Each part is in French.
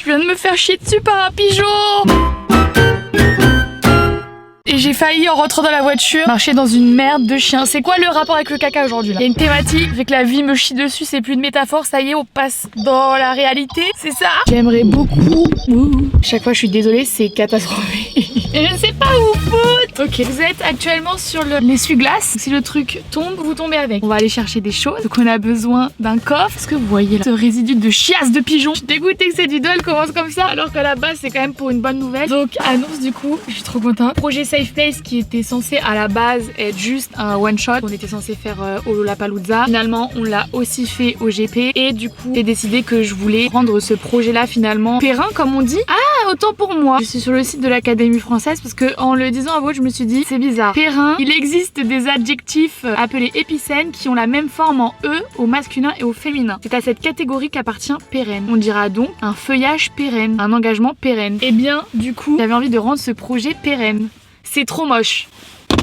Je viens de me faire chier dessus par un pigeon. Et j'ai failli, en rentrant dans la voiture, marcher dans une merde de chien. C'est quoi le rapport avec le caca aujourd'hui là? Il y a une thématique, fait que la vie me chie dessus, c'est plus de métaphore, ça y est, on passe dans la réalité, c'est ça? J'aimerais beaucoup... Chaque fois je suis désolée, c'est catastrophique. Et je ne sais pas où foutre. Ok, vous êtes actuellement sur l'essuie-glace. Si le truc tombe, vous tombez avec. On va aller chercher des choses. Donc on a besoin d'un coffre. Est-ce que vous voyez là, ce résidu de chiasse de pigeon? Je suis dégoûtée que cette vidéo elle commence comme ça, alors qu'à la base c'est quand même pour une bonne nouvelle. Donc annonce du coup, je suis trop contente. Projet Safe Place qui était censé à la base être juste un one shot. On était censé faire au Lollapalooza. Finalement on l'a aussi fait au GP. Et du coup j'ai décidé que je voulais rendre ce projet là finalement périn comme on dit. Ah, autant pour moi. Je suis sur le site de l'Académie française parce que en le disant à vous je me suis dit c'est bizarre. Périn, il existe des adjectifs appelés épicènes qui ont la même forme en E au masculin et au féminin. C'est à cette catégorie qu'appartient pérenne. On dira donc un feuillage pérenne, un engagement pérenne. Et bien du coup j'avais envie de rendre ce projet pérenne. C'est trop moche.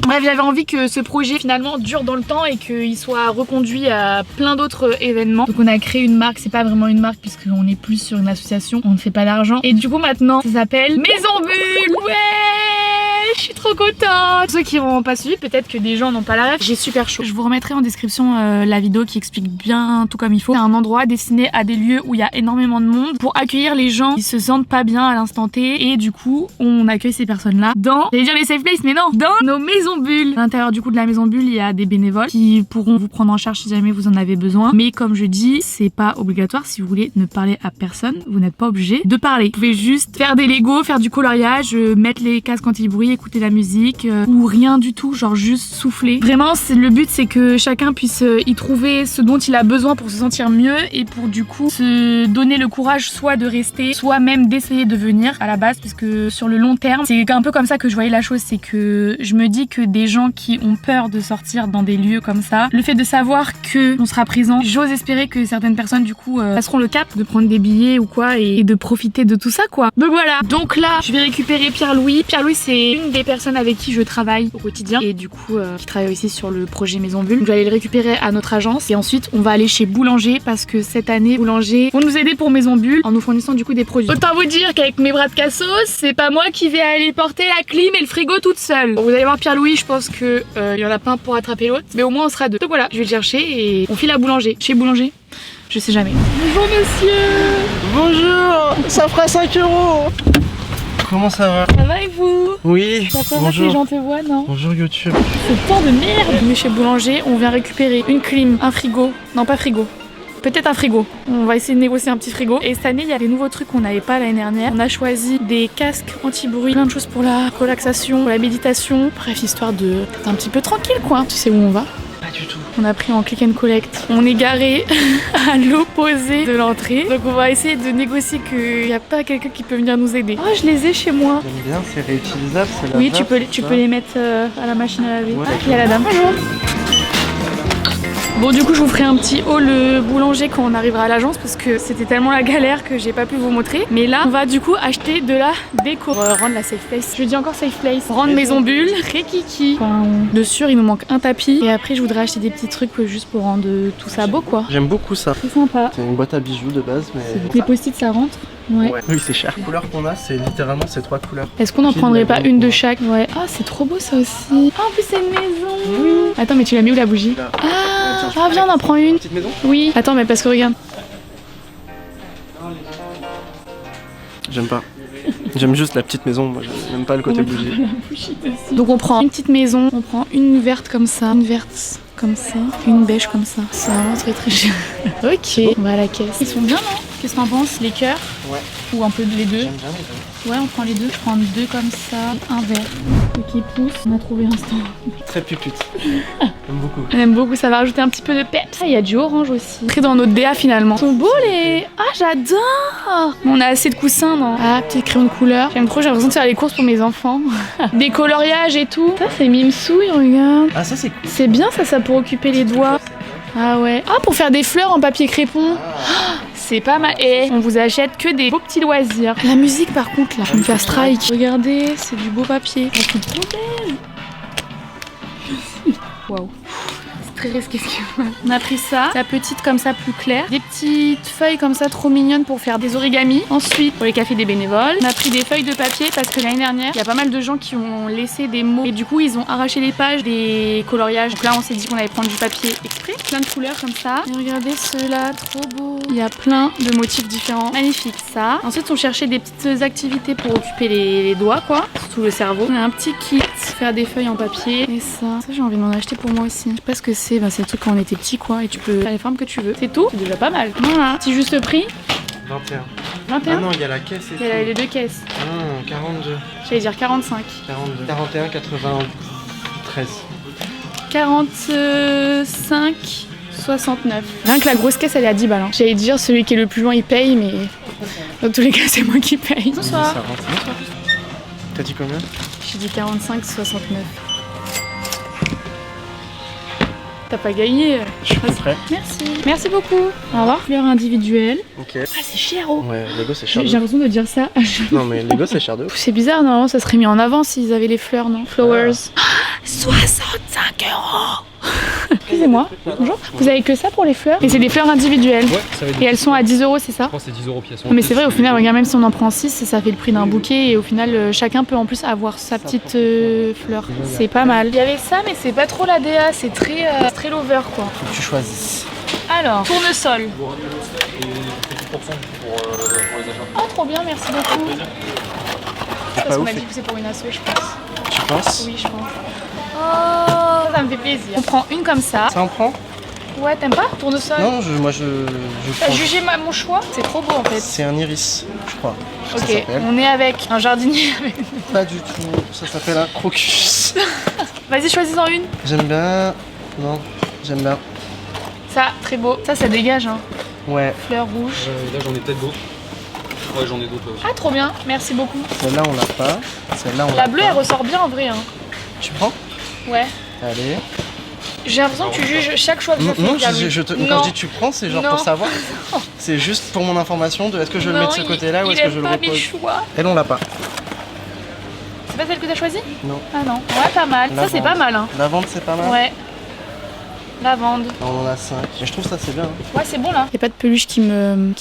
Bref, j'avais envie que ce projet finalement dure dans le temps et qu'il soit reconduit à plein d'autres événements. Donc on a créé une marque, c'est pas vraiment une marque puisqu'on est plus sur une association, on ne fait pas d'argent. Et du coup maintenant ça s'appelle Maison Bulle. Ouais, je suis trop contente. Pour ceux qui n'ont pas suivi, peut-être que des gens n'ont pas la ref, j'ai super chaud. Je vous remettrai en description la vidéo qui explique bien tout comme il faut. C'est un endroit destiné à des lieux où il y a énormément de monde pour accueillir les gens qui se sentent pas bien à l'instant T. Et du coup on accueille ces personnes là dans, j'allais dire les safe places mais non, dans nos maisons bulles. À l'intérieur du coup de la maison bulle, il y a des bénévoles qui pourront vous prendre en charge si jamais vous en avez besoin. Mais comme je dis, c'est pas obligatoire. Si vous voulez ne parler à personne, vous n'êtes pas obligé de parler. Vous pouvez juste faire des Legos, faire du coloriage, mettre les casques anti-bruit, écouter la musique ou rien du tout, genre juste souffler. Vraiment, le but c'est que chacun puisse y trouver ce dont il a besoin pour se sentir mieux et pour du coup se donner le courage soit de rester, soit même d'essayer de venir à la base parce que sur le long terme, c'est un peu comme ça que je voyais la chose, c'est que je me dis que des gens qui ont peur de sortir dans des lieux comme ça, le fait de savoir que on sera présent, j'ose espérer que certaines personnes du coup passeront le cap de prendre des billets ou quoi et de profiter de tout ça quoi. Donc voilà, donc là je vais récupérer Pierre-Louis. Pierre-Louis c'est une des personnes avec qui je travaille au quotidien et du coup qui travaille aussi sur le projet Maison Bulle. Donc, je vais aller le récupérer à notre agence et ensuite on va aller chez Boulanger parce que cette année Boulanger vont nous aider pour Maison Bulle en nous fournissant du coup des produits. Autant vous dire qu'avec mes bras de cassos, c'est pas moi qui vais aller porter la clim et le frigo toute seule. Bon, vous allez voir Pierre-Louis, je pense que il y en a pas un pour attraper l'autre, mais au moins on sera deux. Donc voilà, je vais le chercher et on file à Boulanger. Chez Boulanger, je sais jamais. Bonjour monsieur. Bonjour. Ça fera 5 €. Comment ça va? Ça va et vous? Oui. Ça va, bonjour. les gens te voient, non? Bonjour YouTube. C'est temps de merde. Mais chez Boulanger, on vient récupérer une clim, un frigo. Non, pas frigo. Peut-être un frigo. On va essayer de négocier un petit frigo. Et cette année, il y a des nouveaux trucs qu'on n'avait pas l'année dernière. On a choisi des casques anti-bruit, plein de choses pour la relaxation, pour la méditation. Bref, histoire d'être un petit peu tranquille, quoi. Tu sais où on va? Pas du tout. On a pris en click and collect. On est garé à l'opposé de l'entrée. Donc on va essayer de négocier qu'il n'y a pas quelqu'un qui peut venir nous aider. Oh, je les ai chez moi. J'aime bien, c'est réutilisable. Oui, tu peux les mettre à la machine à laver. Ouais. Ah, il y a la dame. Bonjour. Bon, du coup je vous ferai un petit haul Boulanger quand on arrivera à l'agence parce que c'était tellement la galère que j'ai pas pu vous montrer. Mais là on va du coup acheter de la déco pour rendre la safe place. Je dis encore safe place. Rendre Maison Bulle très kiki. Enfin, de sûr il nous manque un tapis et après je voudrais acheter des petits trucs juste pour rendre tout ça beau quoi. J'aime beaucoup ça. C'est sympa. C'est une boîte à bijoux de base, mais. Les post-it ça rentre? Ouais. Oui, c'est cher. Les couleurs qu'on a, c'est littéralement ces 3 couleurs. Est-ce qu'on en Pile, prendrait la pas grande une de couleur. chaque? Ouais. Ah c'est trop beau ça aussi. Ah en plus c'est une maison. Attends mais tu l'as mis où la bougie? Là. Ah viens on en prend une. Petite maison? Oui. Attends mais parce que regarde. J'aime pas. J'aime juste la petite maison, moi j'aime pas le côté bougie. Donc on prend une petite maison, on prend une verte comme ça, une verte comme ça, une beige comme ça. C'est vraiment très très cher. Ok, on va à la caisse. Ils sont bien non? Qu'est-ce que t'en penses? Les cœurs? Ouais. Ou un peu les deux? J'aime bien les deux. Ouais on prend les deux. Je prends deux comme ça, un vert. Qui pousse, on a trouvé un stand. Très pupute. J'aime beaucoup. On aime beaucoup, ça va rajouter un petit peu de peps. Ah, il y a du orange aussi. Très dans notre DA finalement. Ils sont beaux les... Ah, j'adore. On a assez de coussins, non? Ah, petit crayon de couleur. J'aime trop, j'ai l'impression de faire les courses pour mes enfants. Des coloriages et tout. Ça, c'est Mimsouille, regarde. Ah, ça c'est cool. C'est bien ça pour occuper les doigts. Ah ouais. Ah, pour faire des fleurs en papier crépon. C'est pas mal. Et on vous achète que des beaux petits loisirs. La musique par contre là, je vais me faire strike. Regardez, c'est du beau papier. Elles sont trop belles. Waouh. très risqué ce qu'il faut. On a pris ça, la petite comme ça plus claire. Des petites feuilles comme ça trop mignonnes pour faire des origamis. Ensuite, pour les cafés des bénévoles, on a pris des feuilles de papier parce que l'année dernière, il y a pas mal de gens qui ont laissé des mots et du coup, ils ont arraché les pages des coloriages. Donc là, on s'est dit qu'on allait prendre du papier exprès. Plein de couleurs comme ça. Et regardez ceux-là, trop beau. Il y a plein de motifs différents. Magnifique ça. Ensuite, on cherchait des petites activités pour occuper les doigts, quoi. Surtout le cerveau. On a un petit kit, faire des feuilles en papier. Et ça j'ai envie de m'en acheter pour moi aussi. Je sais pas ce que c'est. C'est le truc quand on était petit, quoi. Et tu peux faire les formes que tu veux. C'est tout. C'est déjà pas mal. Voilà. Petit juste prix. 21. 21. Ah non, il y a la caisse et tout. Il y a les deux caisses. Ah, 42. J'allais dire 45. 42. 41, 93. 45, 69. Rien que la grosse caisse, elle est à 10 balles. Hein. J'allais dire celui qui est le plus loin, il paye, mais dans tous les cas, c'est moi qui paye. Bonsoir. Ça rentre. T'as dit combien? J'ai dit 45, 69. T'as pas gagné. Je suis prêt. Merci. Merci beaucoup. Au revoir. Fleurs individuelles. Ok. Ah, c'est cher, oh. Ouais, Lego c'est cher. J'ai l'impression de dire ça. Non, mais Lego c'est cher de ouf. C'est bizarre, normalement, ça serait mis en avant s'ils avaient les fleurs, non? Flowers. 65 €. Excusez-moi. Bonjour. Vous avez que ça pour les fleurs? Et c'est des fleurs individuelles. Ouais, ça va être Et elles sont à 10 €, c'est ça? Je pense que c'est 10 € pièce. Mais c'est vrai, au final, regarde, même si on en prend 6, ça fait le prix d'un bouquet et au final, chacun peut en plus avoir sa petite fleur. C'est pas mal. Il y avait ça, mais c'est pas trop la DA, c'est très lover quoi. Faut que tu choisisses. Alors, tournesol. Et 10% pour les achats. Oh, trop bien, merci beaucoup. C'est Parce pas qu'on ouf. a dit que c'est pour une asso, je pense. Tu penses? Oui, je pense. Oh, ça me fait plaisir. On prend une comme ça. Ça en prend? Ouais, t'aimes pas tournesol? Non, moi je T'as prends. jugé mon choix? C'est trop beau en fait. C'est un iris, je crois. Ça Ok, s'appelle. on est avec un jardinier. Pas du tout. Ça s'appelle un crocus. Vas-y, choisis-en une. J'aime bien. Non, j'aime bien. Ça, très beau. Ça dégage, hein. Ouais. Fleurs rouges. Là j'en ai peut-être d'autres. Ouais, j'en ai d'autres là aussi. Ah, trop bien. Merci beaucoup. Celle-là on l'a pas. Celle-là on l'a La bleue, pas. elle ressort bien en vrai, hein. Tu prends? Ouais. Allez. J'ai l'impression que tu juges chaque choix que je fais. Non, Pierre-Louis. quand je dis tu prends, c'est genre Non. pour savoir. C'est juste pour mon information de est-ce que je le mets de ce Non, côté-là ou est-ce que je le pas mes repose. choix. Elle on l'a pas. C'est pas celle que t'as choisie? Non. Ah non. Ouais, pas mal. Ça, c'est Lavande. pas mal, hein. La vente c'est pas mal. Ouais. Lavande. On en a 5. Mais je trouve ça c'est bien. Hein. Ouais, c'est bon là. Y'a pas de peluche qui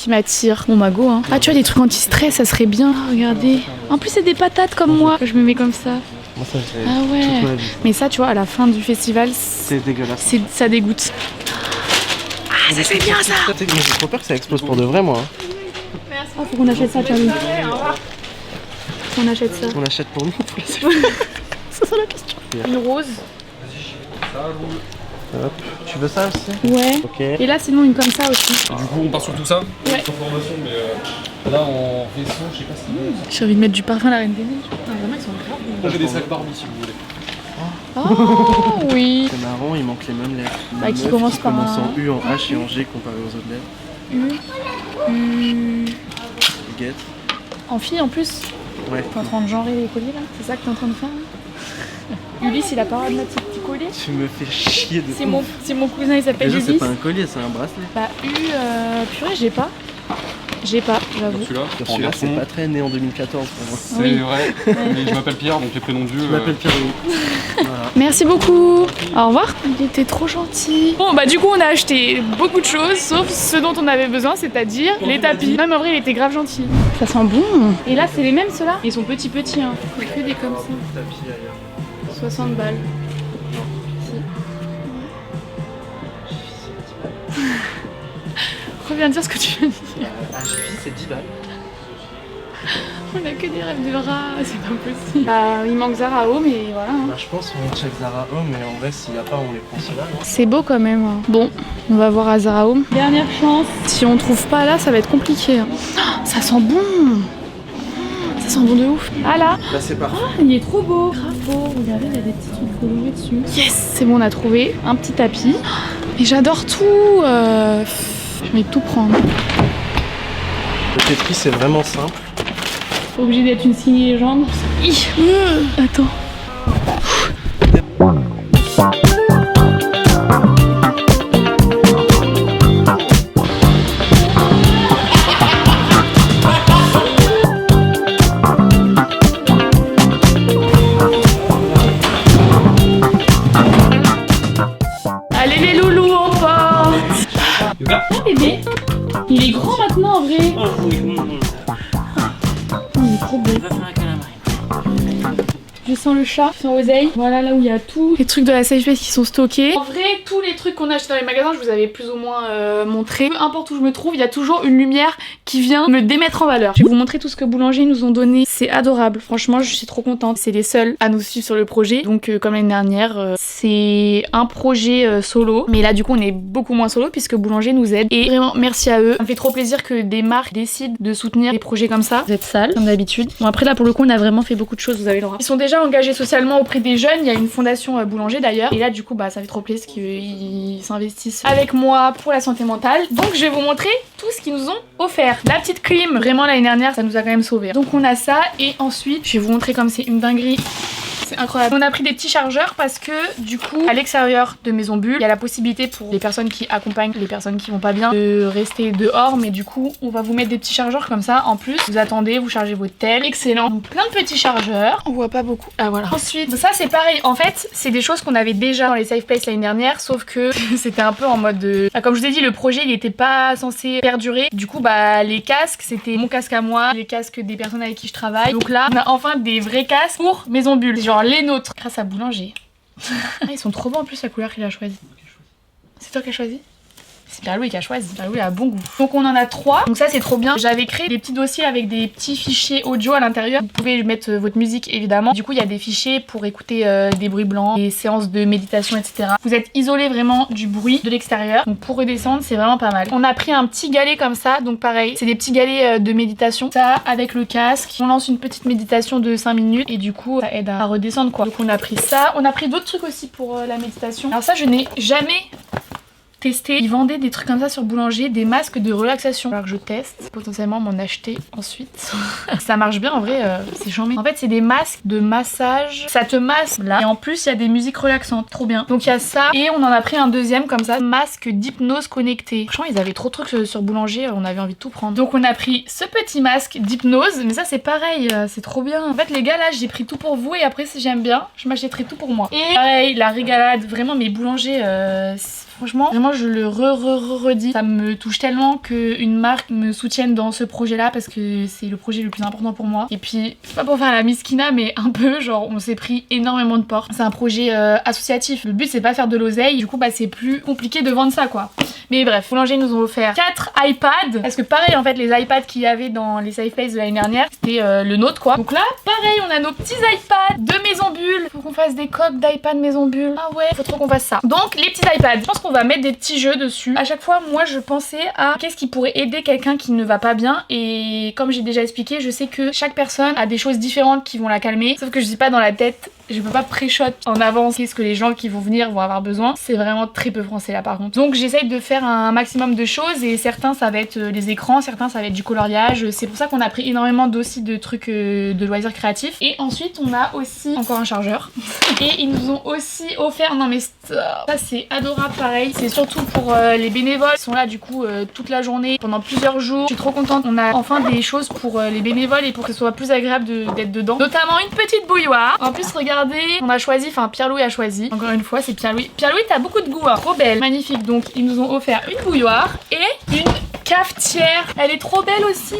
m'attire. Bon, bah go, hein. Ah, tu vois, des trucs anti-stress, ça serait bien. Ah, regardez. En plus, c'est des patates comme moi. Je me mets comme ça. Moi ça fait Ah ouais. toute ma vie. Mais ça, tu vois, à la fin du festival, C'est dégueulasse. ça dégoûte. Ah, ça c'est bien ça. Mais j'ai trop peur que ça explose pour de vrai moi. Hein. Oh, faut qu'on achète ça, Charlie. On achète ça. On l'achète pour nous. Pour la Ça, c'est la question. Une rose. Hop. Tu veux ça aussi? Ouais. Ok. Et là, sinon, une comme ça aussi. Du coup on part sur tout ça. Ouais. Sans formation, mais là en vaisseau, je sais pas si. J'ai envie de mettre du parfum à la Reine des Neiges. Ah, vraiment, ils sont graves. J'ai des sacs Barbie si vous voulez. Oh oui. C'est marrant, il manque les mêmes lettres. Bah, qui Meuf commence par commence un- en U, en H et en G comparé aux autres lettres. Guette. En fille en plus. Ouais. T'es en train de genrer les colliers là? C'est ça que t'es en train de faire là? Ulysse, il a pas de petit collier. Tu me fais chier de C'est mon cousin, il s'appelle Déjà c'est Ulysse. pas un collier, c'est un bracelet. Bah, purée, j'ai pas. J'ai pas, j'avoue. Celui-là, en Celui-là garçon. c'est pas très né en 2014 pour moi. C'est Oui. vrai, mais je m'appelle Pierre, donc les prénoms de Dieu. Je m'appelle Pierre-Louis. Voilà. Merci beaucoup. Au revoir. Il était trop gentil. Bon, bah du coup, on a acheté beaucoup de choses, sauf ce dont on avait besoin, c'est-à-dire les tapis. Non, mais en vrai, il était grave gentil. Ça sent bon. Et là, c'est les mêmes, ceux-là. Ils sont petits, hein. Il y a que des comme ça. Tapis ailleurs. 60 balles. Si. Reviens dire ce que tu veux dire. Ah j'ai vu c'est 10 balles. On a que des rêves de rats, c'est pas possible. Bah, il manque Zara Home, mais voilà. hein. Bah je pense qu'on check Zara Home mais en vrai s'il y a pas on les prend ceux-là. Non C'est beau quand même. hein. Bon, on va voir à Zara Home. Dernière chance. Si on trouve pas là, ça va être compliqué. hein. Oh, ça sent bon. Ça sent bon de ouf. Ah là, Bah c'est parfait. il est trop beau. Grave beau. Regardez, il y a des petits trucs colorés dessus. Yes, c'est bon, on a trouvé un petit tapis. Et j'adore tout. Je vais tout prendre. Le Tetris c'est vraiment simple. Pas obligé d'être une signée légende. Attends. Allez les trop beau. Je sens le chat, je sens Oseille. Voilà là où il y a tous les trucs de la Safe Space qui sont stockés. En vrai, tous les trucs qu'on a achetés dans les magasins, je vous avais plus ou moins montré. Peu importe où je me trouve, il y a toujours une lumière qui vient me démettre en valeur. Je vais vous montrer tout ce que Boulanger nous ont donné. C'est adorable. Franchement, je suis trop contente. C'est les seuls à nous suivre sur le projet. Donc comme l'année dernière, c'est un projet solo. Mais là du coup, on est beaucoup moins solo puisque Boulanger nous aide. Et vraiment, merci à eux. Ça me fait trop plaisir que des marques décident de soutenir des projets comme ça. Vous êtes sales, comme d'habitude. Bon après là, pour le coup, on a vraiment fait beaucoup de choses, vous avez l'aura. Ils sont déjà engagés socialement auprès des jeunes, il y a une fondation Boulanger d'ailleurs, et là du coup bah ça fait trop plaisir qu'ils s'investissent avec moi pour la santé mentale. Donc je vais vous montrer tout ce qu'ils nous ont offert. La petite clim, vraiment l'année dernière ça nous a quand même sauvés. Donc on a ça, et ensuite je vais vous montrer comme c'est une dinguerie. C'est incroyable. On a pris des petits chargeurs parce que du coup à l'extérieur de Maison Bulle il y a la possibilité pour les personnes qui accompagnent les personnes qui vont pas bien de rester dehors, mais du coup on va vous mettre des petits chargeurs comme ça en plus. Vous attendez, vous chargez votre tel. Excellent. Donc plein de petits chargeurs. On voit pas beaucoup. Ah voilà. Ensuite ça c'est pareil. En fait c'est des choses qu'on avait déjà dans les Safe Place l'année dernière, sauf que c'était un peu en mode comme je vous ai dit, le projet il était pas censé perdurer. Du coup bah les casques c'était mon casque à moi, les casques des personnes avec qui je travaille. Donc là on a enfin des vrais casques pour Maison Bulle. Genre les nôtres, grâce à Boulanger. Ils sont trop bons en plus la couleur qu'il a choisi. C'est toi qui as choisi? C'est Pierre-Louis qui a choisi. Pierre-Louis a bon goût. Donc on en a 3. Donc ça c'est trop bien. J'avais créé des petits dossiers avec des petits fichiers audio à l'intérieur. Vous pouvez mettre votre musique évidemment. Du coup il y a des fichiers pour écouter des bruits blancs, des séances de méditation, etc. Vous êtes isolé vraiment du bruit de l'extérieur. Donc pour redescendre c'est vraiment pas mal. On a pris un petit galet comme ça. Donc pareil, c'est des petits galets de méditation. Ça avec le casque. On lance une petite méditation de 5 minutes et du coup ça aide à redescendre quoi. Donc on a pris ça. On a pris d'autres trucs aussi pour la méditation. Alors ça je n'ai jamais testé. Ils vendaient des trucs comme ça sur Boulanger, des masques de relaxation. Alors que je teste, potentiellement m'en acheter ensuite. Ça marche bien en vrai, c'est chambé. En fait c'est des masques de massage, ça te masse là. Et en plus il y a des musiques relaxantes, trop bien. Donc il y a ça, et on en a pris un deuxième comme ça, masque d'hypnose connecté. Franchement ils avaient trop de trucs sur Boulanger, on avait envie de tout prendre. Donc on a pris ce petit masque d'hypnose, mais ça c'est pareil, c'est trop bien. En fait les gars là j'ai pris tout pour vous, et après si j'aime bien, je m'achèterai tout pour moi. Et pareil, la régalade, vraiment mes boulangers, franchement, vraiment je le redis. Ça me touche tellement qu'une marque me soutienne dans ce projet là, parce que c'est le projet le plus important pour moi. Et puis, c'est pas pour faire la miskina, mais un peu, genre on s'est pris énormément de portes. C'est un projet associatif. Le but c'est pas faire de l'oseille, du coup bah c'est plus compliqué de vendre ça quoi. Mais bref, Boulanger nous ont offert 4 iPads. Parce que pareil en fait les iPads qu'il y avait dans les Safe Place de l'année dernière, c'était le nôtre quoi. Donc là, pareil, on a nos petits iPads de Maison Bulle. Faut qu'on fasse des coques d'iPad Maison Bulle. Ah ouais, faut trop qu'on fasse ça. Donc les petits iPads, je pense qu'on va mettre des petits jeux dessus. À chaque fois, moi je pensais à qu'est-ce qui pourrait aider quelqu'un qui ne va pas bien, et comme j'ai déjà expliqué, je sais que chaque personne a des choses différentes qui vont la calmer, sauf que je dis pas dans la tête, je peux pas pré-shot en avance qu'est-ce que les gens qui vont venir vont avoir besoin. C'est vraiment très peu français là par contre. Donc j'essaye de faire un maximum de choses, et certains ça va être les écrans, certains ça va être du coloriage. C'est pour ça qu'on a pris énormément aussi de trucs de loisirs créatifs. Et ensuite on a aussi encore un chargeur. Et ils nous ont aussi offert, non mais ça c'est adorable pareil, c'est surtout pour les bénévoles qui sont là du coup toute la journée pendant plusieurs jours. Je suis trop contente, on a enfin des choses pour les bénévoles et pour que ce soit plus agréable d'être dedans, notamment une petite bouilloire. En plus regardez, on a choisi, enfin Pierre-Louis a choisi, encore une fois c'est Pierre-Louis. Pierre-Louis t'as beaucoup de goût hein. Trop belle, magnifique. Donc ils nous ont offert une bouilloire et une cafetière. Elle est trop belle aussi.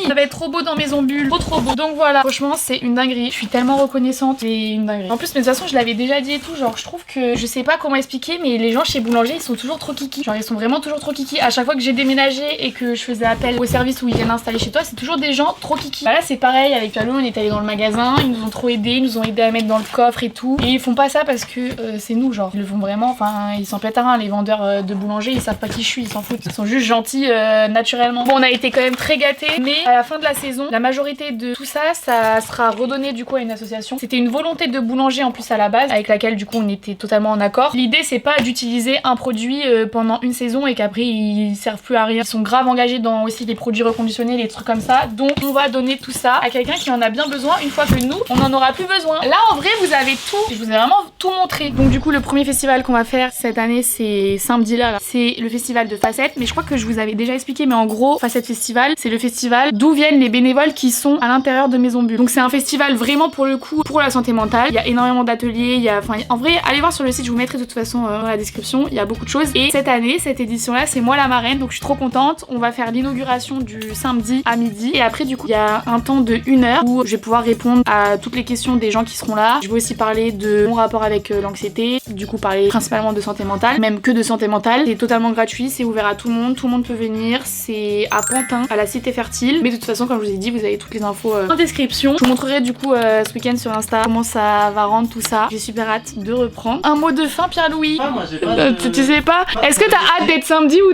Ça va être trop beau dans Maison Bulle, trop beau. Donc voilà, franchement c'est une dinguerie. Je suis tellement reconnaissante, c'est une dinguerie. En plus mais de toute façon je l'avais déjà dit et tout, genre je trouve que, je sais pas comment expliquer, mais les gens chez Boulanger ils sont toujours trop kiki. Genre ils sont vraiment toujours trop kiki. À chaque fois que j'ai déménagé et que je faisais appel au service où ils viennent installer chez toi, c'est toujours des gens trop kiki. Bah là c'est pareil, avec Pierre-Louis on est allé dans le magasin, ils nous ont trop aidés, ils nous ont aidé à mettre dans le coffre et tout. Et ils font pas ça parce que c'est nous, genre ils le font vraiment, enfin ils s'en pètent à rien. Les vendeurs de Boulanger ils savent pas qui je suis, ils s'en foutent, ils sont juste gentils naturellement. Bon on a été quand même très gâtés, mais à la fin de la saison la majorité de tout ça, ça sera redonné du coup à une association. C'était une volonté de Boulanger en plus à la base, avec laquelle du coup on était totalement en accord. L'idée c'est pas d'utiliser un produit pendant une saison et qu'après ils servent plus à rien. Ils sont grave engagés dans aussi les produits reconditionnés, les trucs comme ça, donc on va donner tout ça à quelqu'un qui en a bien besoin une fois que nous on en aura plus besoin. Là en vrai vous avez tout, je vous ai vraiment tout montré. Donc du coup le premier festival qu'on va faire cette année c'est samedi là, c'est le festival de facettes, mais je crois que je vous avais déjà expliqué expliquer, mais en gros, Facette Festival, c'est le festival d'où viennent les bénévoles qui sont à l'intérieur de Maison Bulle. Donc c'est un festival vraiment pour le coup pour la santé mentale. Il y a énormément d'ateliers, en vrai, allez voir sur le site, je vous mettrai de toute façon dans la description, il y a beaucoup de choses. Et cette année, cette édition-là, c'est moi la marraine, donc je suis trop contente. On va faire l'inauguration du samedi à midi. Et après, du coup, il y a un temps de 1 heure où je vais pouvoir répondre à toutes les questions des gens qui seront là. Je vais aussi parler de mon rapport avec l'anxiété, du coup parler principalement de santé mentale, même que de santé mentale. C'est totalement gratuit, c'est ouvert à tout le monde peut venir. C'est à Pantin, à la Cité Fertile. Mais de toute façon, comme je vous ai dit, vous avez toutes les infos en description. Je vous montrerai du coup ce week-end sur Insta comment ça va rendre tout ça. J'ai super hâte de reprendre. Un mot de fin, Pierre-Louis? Ah, moi j'ai pas tu sais pas? Est-ce que t'as hâte d'être samedi ou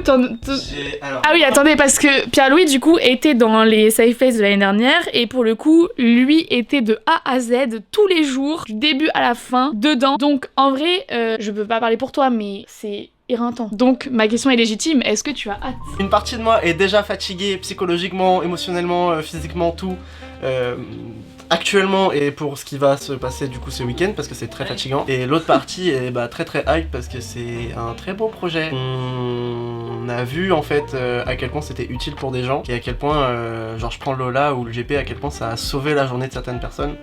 Ah oui, attendez, parce que Pierre-Louis du coup était dans les Safe Place de l'année dernière et pour le coup, lui était de A à Z tous les jours, du début à la fin, dedans. Donc en vrai, je peux pas parler pour toi, mais c'est éreintant. Donc ma question est légitime, est-ce que tu as hâte? Une partie de moi est déjà fatiguée psychologiquement, émotionnellement, physiquement, tout. Actuellement et pour ce qui va se passer du coup ce week-end parce que c'est très fatigant. Et l'autre partie est très très hype parce que c'est un très beau projet. On a vu en fait à quel point c'était utile pour des gens et à quel point genre je prends Lola ou le GP, à quel point ça a sauvé la journée de certaines personnes.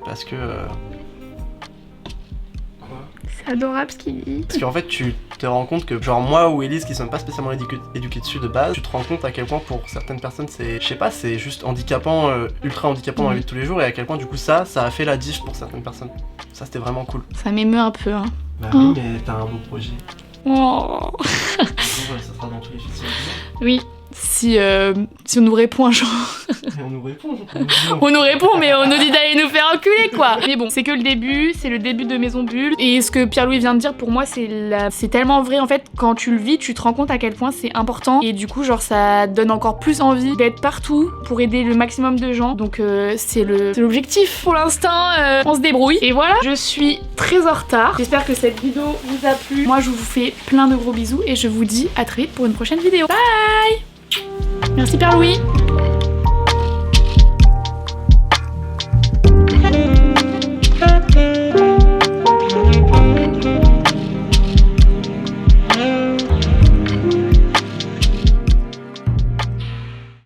Parce que... C'est adorable ce qu'il dit. Parce qu'en fait tu te rends compte que genre moi ou Elise qui sommes pas spécialement éduqués dessus de base, tu te rends compte à quel point pour certaines personnes c'est, je sais pas, c'est juste handicapant, ultra handicapant dans la vie de tous les jours et à quel point du coup ça a fait la diff pour certaines personnes. Ça c'était vraiment cool. Ça m'émeut un peu hein. Bah oui mais t'as un beau projet. Oh. Ça sera dans tous les festivals. Oui. Si on nous répond un jour. On nous répond. On nous répond, mais on nous dit d'aller nous faire enculer, quoi. Mais bon, c'est que le début, c'est le début de Maison Bulle. Et ce que Pierre-Louis vient de dire, pour moi, c'est tellement vrai. En fait, quand tu le vis, tu te rends compte à quel point c'est important. Et du coup, genre, ça donne encore plus envie d'être partout pour aider le maximum de gens. Donc, c'est l'objectif. Pour l'instant, on se débrouille. Et voilà, je suis très en retard. J'espère que cette vidéo vous a plu. Moi, je vous fais plein de gros bisous et je vous dis à très vite pour une prochaine vidéo. Bye! Merci Pierre-Louis.